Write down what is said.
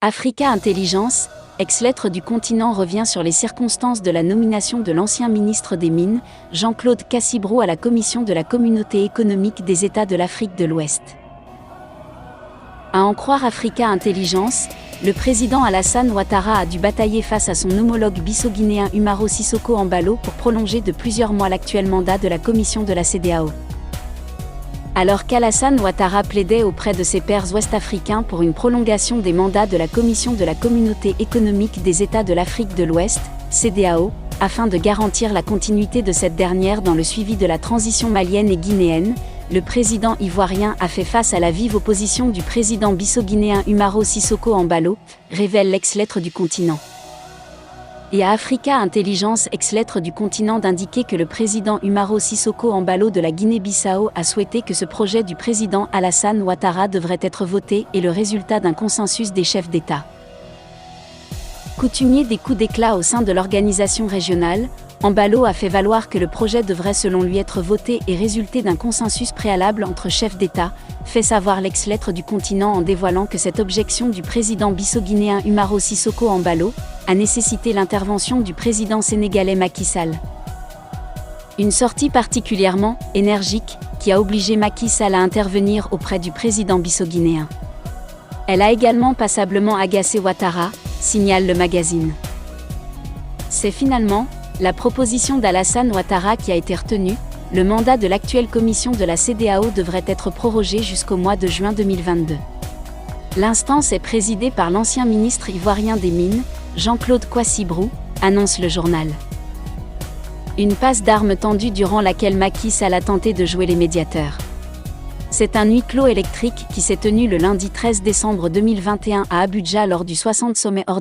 Africa Intelligence, ex-lettre du continent revient sur les circonstances de la nomination de l'ancien ministre des Mines, Jean-Claude Cassibrou à la commission de la Communauté économique des États de l'Afrique de l'Ouest. À en croire Africa Intelligence, le président Alassane Ouattara a dû batailler face à son homologue bissau-guinéen Umaro Sissoko Embalo pour prolonger de plusieurs mois l'actuel mandat de la commission de la CEDEAO. Alors qu'Alassane Ouattara plaidait auprès de ses pairs ouest-africains pour une prolongation des mandats de la Commission de la Communauté économique des États de l'Afrique de l'Ouest, CEDEAO, afin de garantir la continuité de cette dernière dans le suivi de la transition malienne et guinéenne, le président ivoirien a fait face à la vive opposition du président bissau-guinéen Umaro Sissoko Embalo, révèle l'ex-lettre du continent. Et à Africa Intelligence, ex-lettre du continent, d'indiquer que le président Umaro Sissoko Embalo de la Guinée-Bissau a souhaité que ce projet du président Alassane Ouattara devrait être voté et le résultat d'un consensus des chefs d'État. Coutumier des coups d'éclat au sein de l'organisation régionale, Embalo a fait valoir que le projet devrait selon lui être voté et résulter d'un consensus préalable entre chefs d'État, fait savoir l'ex-lettre du continent en dévoilant que cette objection du président bissau-guinéen Umaro Sissoko Embalo a nécessité l'intervention du président sénégalais Macky Sall. Une sortie particulièrement énergique qui a obligé Macky Sall à intervenir auprès du président bissau-guinéen. Elle a également passablement agacé Ouattara, signale le magazine. C'est finalement la proposition d'Alassane Ouattara qui a été retenue. Le mandat de l'actuelle commission de la CEDEAO devrait être prorogé jusqu'au mois de juin 2022. L'instance est présidée par l'ancien ministre ivoirien des Mines, Jean-Claude Cassibrou, annonce le journal. Une passe d'armes tendue durant laquelle Macky Sall a tenté de jouer les médiateurs. C'est un huis clos électrique qui s'est tenu le lundi 13 décembre 2021 à Abuja lors du 60e sommet ordinaire